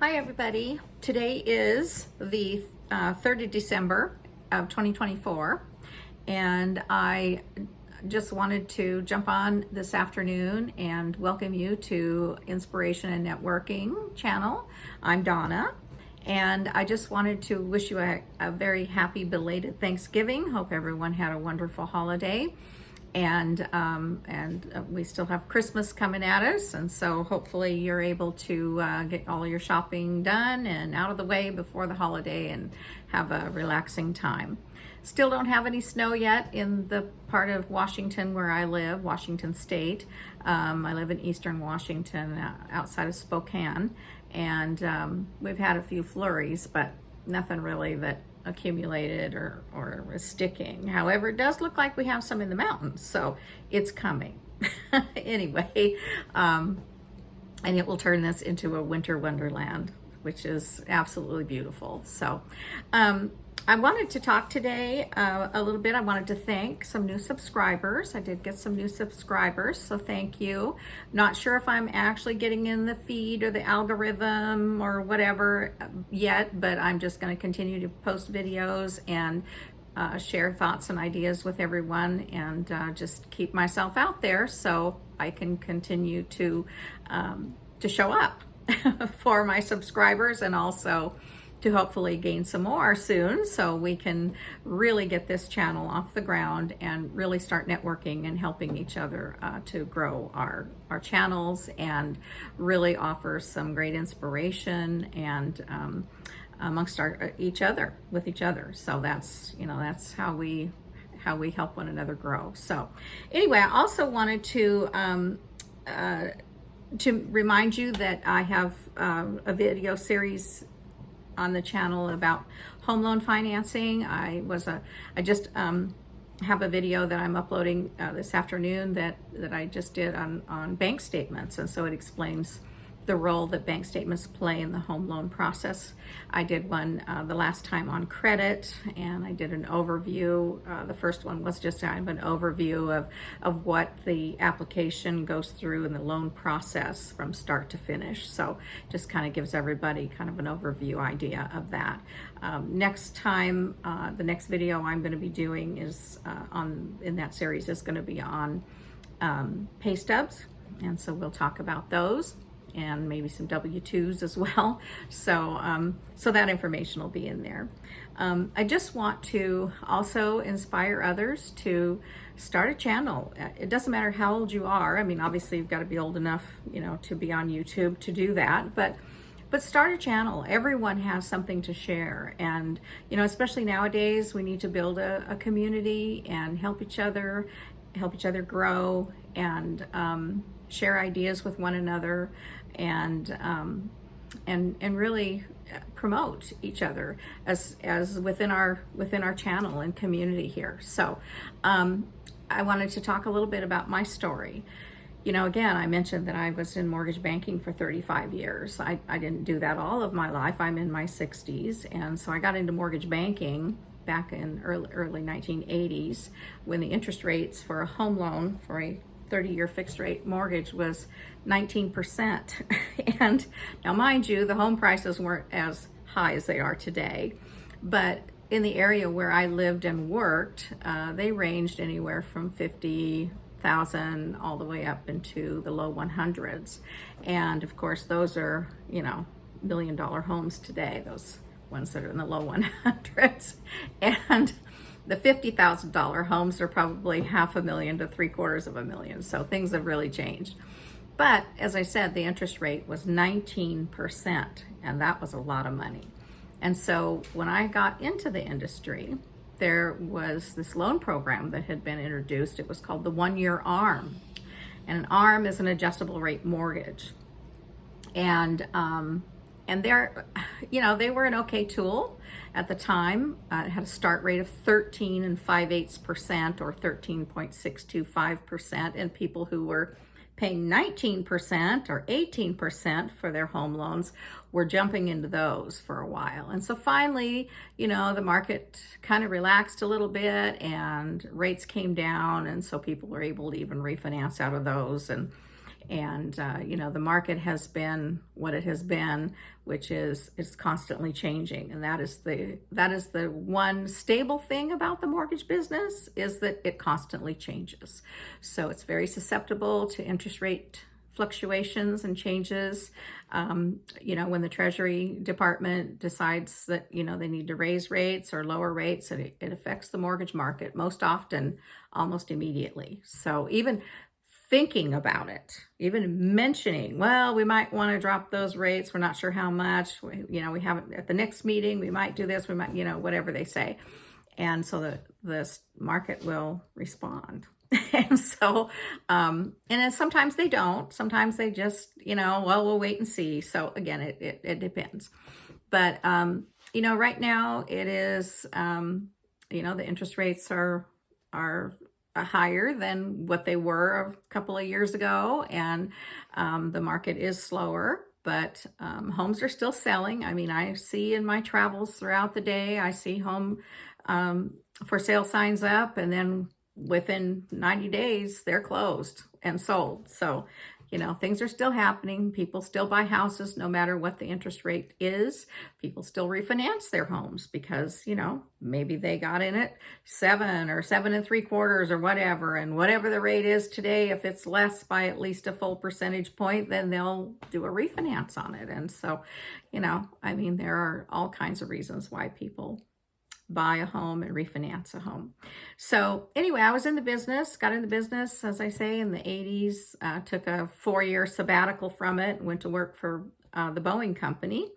Hi everybody. Today is the 3rd of December of 2024, and I just wanted to jump on this afternoon and welcome you to Inspiration and Networking channel. I'm Donna, and I just wanted to wish you a very happy belated Thanksgiving. Hope everyone had a wonderful holiday. And we still have Christmas coming at us, and so hopefully you're able to get all your shopping done and out of the way before the holiday and have a relaxing time. Still don't have any snow yet in the part of Washington where I live, Washington State. I live in eastern Washington, outside of Spokane, and we've had a few flurries, but nothing really that accumulated or is sticking. However, it does look like we have some in the mountains, so it's coming. Anyway, and it will turn this into a winter wonderland, which is absolutely beautiful. So I wanted to talk today a little bit. I wanted to thank some new subscribers. I did get some new subscribers, so thank you. Not sure if I'm actually getting in the feed or the algorithm or whatever yet, but I'm just going to continue to post videos and share thoughts and ideas with everyone, and just keep myself out there so I can continue to show up for my subscribers, and also to hopefully gain some more soon so we can really get this channel off the ground and really start networking and helping each other to grow our channels and really offer some great inspiration and amongst each other. So that's how we help one another grow. So anyway, I also wanted to remind you that I have a video series on the channel about home loan financing. I just have a video that I'm uploading this afternoon that I just did on bank statements, and so it explains the role that bank statements play in the home loan process. I did one the last time on credit, and I did an overview. The first one was just kind of an overview of what the application goes through in the loan process from start to finish. So just kind of gives everybody kind of an overview idea of that. Next time, the next video I'm going to be doing is in that series is going to be on pay stubs, and so we'll talk about those, and maybe some W-2s as well. So that information will be in there. I just want to also inspire others to start a channel. It doesn't matter how old you are. I mean, obviously you've got to be old enough, to be on YouTube to do that, but start a channel. Everyone has something to share, and especially nowadays, we need to build a community and help each other grow, and share ideas with one another, and really promote each other as within our channel and community here. So I wanted to talk a little bit about my story. Again, I mentioned that I was in mortgage banking for 35 years. I didn't do that all of my life. I'm in my 60s, and so I got into mortgage banking back in early 1980s, when the interest rates for a home loan for a 30-year fixed rate mortgage was 19%. And now, mind you, the home prices weren't as high as they are today, but in the area where I lived and worked, they ranged anywhere from 50,000 all the way up into the low 100s. And of course, those are, $1 million homes today, those ones that are in the low 100s. And the $50,000 homes are probably $500,000 to $750,000. So things have really changed. But as I said, the interest rate was 19%, and that was a lot of money. And so when I got into the industry, there was this loan program that had been introduced. It was called the 1-year ARM. And an ARM is an adjustable rate mortgage. And they were an okay tool at the time. It had a start rate of 13 5/8% or 13.625%, and people who were paying 19% or 18% for their home loans were jumping into those for a while. And so finally, the market kind of relaxed a little bit and rates came down, and so people were able to even refinance out of those. And And you know, the market has been what it has been, which is it's constantly changing. And that is the one stable thing about the mortgage business, is that it constantly changes. So it's very susceptible to interest rate fluctuations and changes. You know, when the Treasury Department decides that, you know, they need to raise rates or lower rates, it affects the mortgage market most often, almost immediately. So even thinking about it, even mentioning, well, we might want to drop those rates, we're not sure how much, you know, we haven't, at the next meeting, we might do this, we might, you know, whatever they say. And so the market will respond. And so, and then sometimes they don't. Sometimes they just, you know, well, we'll wait and see. So again, it depends. But, you know, right now it is, you know, the interest rates are higher than what they were a couple of years ago. And the market is slower. But homes are still selling. I mean, I see in my travels throughout the day, I see home for sale signs up, and then within 90 days, they're closed and sold. So, you know, things are still happening. People still buy houses no matter what the interest rate is. People still refinance their homes because, you know, maybe they got in it 7 or 7 3/4 or whatever. And whatever the rate is today, if it's less by at least a full percentage point, then they'll do a refinance on it. And so, you know, I mean, there are all kinds of reasons why people buy a home and refinance a home. So anyway, I was in the business, got in the business, as I say, in the 80s, took a 4-year sabbatical from it, went to work for the Boeing company,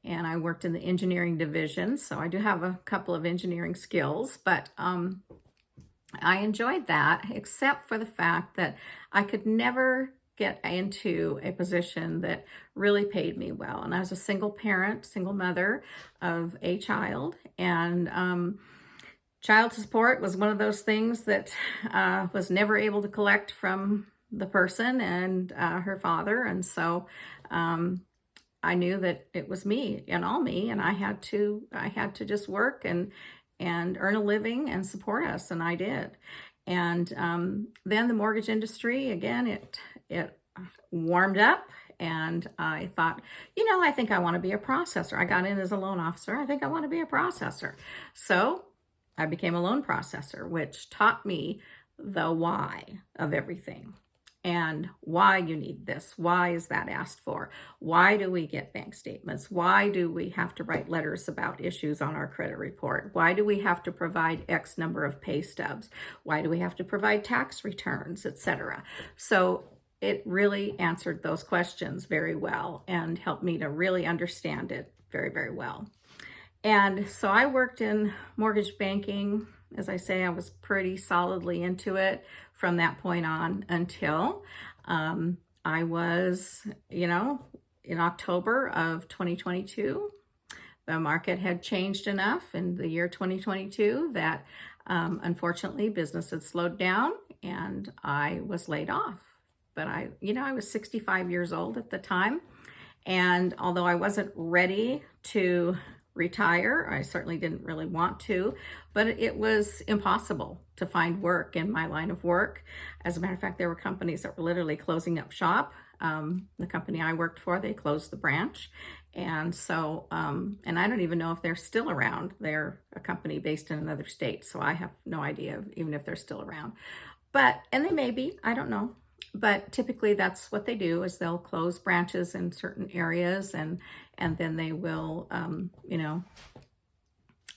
and I worked in the engineering division. So I do have a couple of engineering skills, but I enjoyed that, except for the fact that I could never get into a position that really paid me well. And I was a single parent, single mother of a child, and child support was one of those things that was never able to collect from the person and her father. And so I knew that it was me and all me, and I had to just work and earn a living and support us, and I did. And then the mortgage industry, again, it warmed up, and I thought, you know, I think I want to be a processor. I got in as a loan officer. I think I want to be a processor. So I became a loan processor, which taught me the why of everything. And why you need this. Why is that asked for? Why do we get bank statements? Why do we have to write letters about issues on our credit report? Why do we have to provide X number of pay stubs? Why do we have to provide tax returns, etc.? So it really answered those questions very well and helped me to really understand it very, very well. And so I worked in mortgage banking. As I say, I was pretty solidly into it from that point on until I was, you know, in October of 2022, the market had changed enough in the year 2022 that unfortunately business had slowed down and I was laid off. But I was 65 years old at the time. And although I wasn't ready to retire, I certainly didn't really want to, but it was impossible to find work in my line of work. As a matter of fact, there were companies that were literally closing up shop. The company I worked for, they closed the branch. And so, and I don't even know if they're still around. They're a company based in another state, so I have no idea even if they're still around. And they may be, I don't know. But typically that's what they do, is they'll close branches in certain areas, and then they will,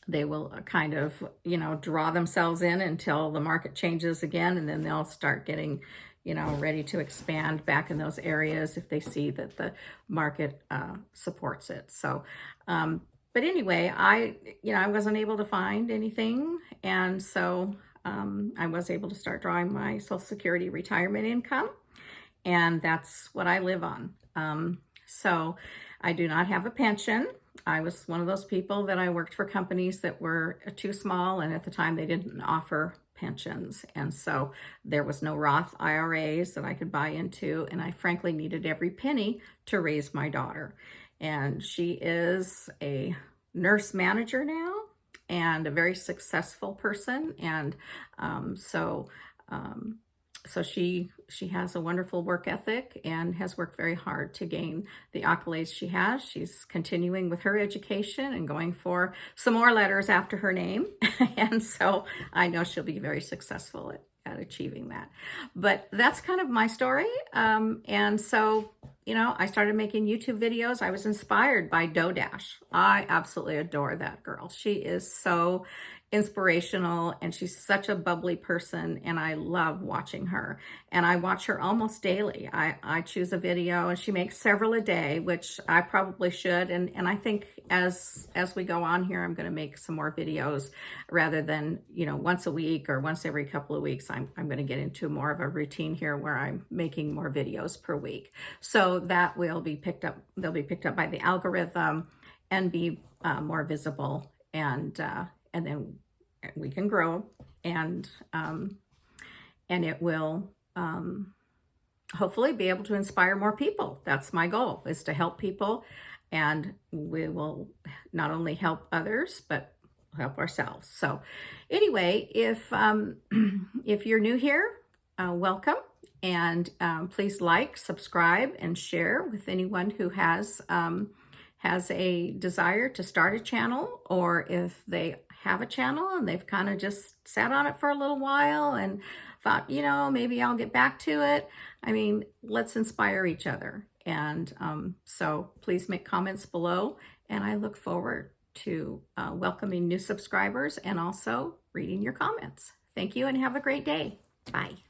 they will kind of, draw themselves in until the market changes again, and then they'll start getting, ready to expand back in those areas if they see that the market supports it. So, but anyway, I wasn't able to find anything, and so I was able to start drawing my Social Security retirement income, and that's what I live on. So I do not have a pension. I was one of those people that I worked for companies that were too small, and at the time they didn't offer pensions. And so there was no Roth IRAs that I could buy into, and I frankly needed every penny to raise my daughter. And she is a nurse manager now, and a very successful person. And so she has a wonderful work ethic and has worked very hard to gain the accolades she has. She's continuing with her education and going for some more letters after her name. And so I know she'll be very successful at achieving that. But that's kind of my story. And so, you know, I started making YouTube videos. I was inspired by Dodash. I absolutely adore that girl. She is so inspirational, and she's such a bubbly person, and I love watching her. And I watch her almost daily. I choose a video, and she makes several a day, which I probably should. And I think as we go on here, I'm going to make some more videos rather than, you know, once a week or once every couple of weeks. I'm going to get into more of a routine here where I'm making more videos per week. So that will be picked up. They'll be picked up by the algorithm and be more visible, and then we can grow, and it will hopefully be able to inspire more people. That's my goal, is to help people, and we will not only help others but help ourselves. So anyway, if you're new here, welcome, and please like, subscribe, and share with anyone who has a desire to start a channel, or if they have a channel and they've kind of just sat on it for a little while and thought, you know, maybe I'll get back to it. I mean, let's inspire each other. And so please make comments below, and I look forward to welcoming new subscribers and also reading your comments. Thank you, and have a great day. Bye.